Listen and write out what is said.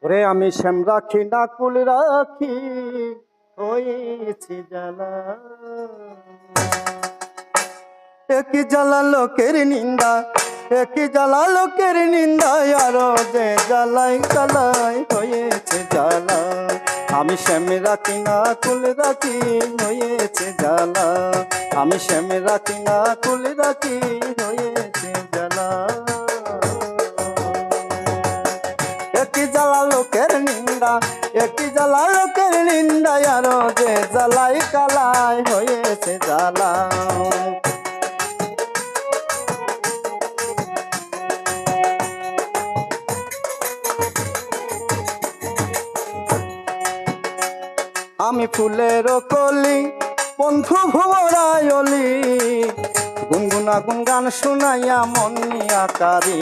ওরে আমি শ্যাম রাখি না কুল রাখি হয়েছি জ্বালা একই জ্বালা লোকের নিন্দা একই জ্বালা লোকের নিন্দা আরো যে জ্বালাই জ্বালাই হয়েছে জ্বালা আমি শ্যাম রাখি না কুল রাখি হয়েছে জ্বালা আমি শ্যাম রাখি না কুল রাখি হয়েছে জ্বালা একই জ্বালা লোকের নিন্দা একই জ্বালা লোকের নিন্দা আরো যে জ্বালাই কালাই হয়েছে জ্বালা আমি ফুলের কলি বন্ধু ভোরায়লি গুনগুনা গুনগান শুনাইয়া মন আকারে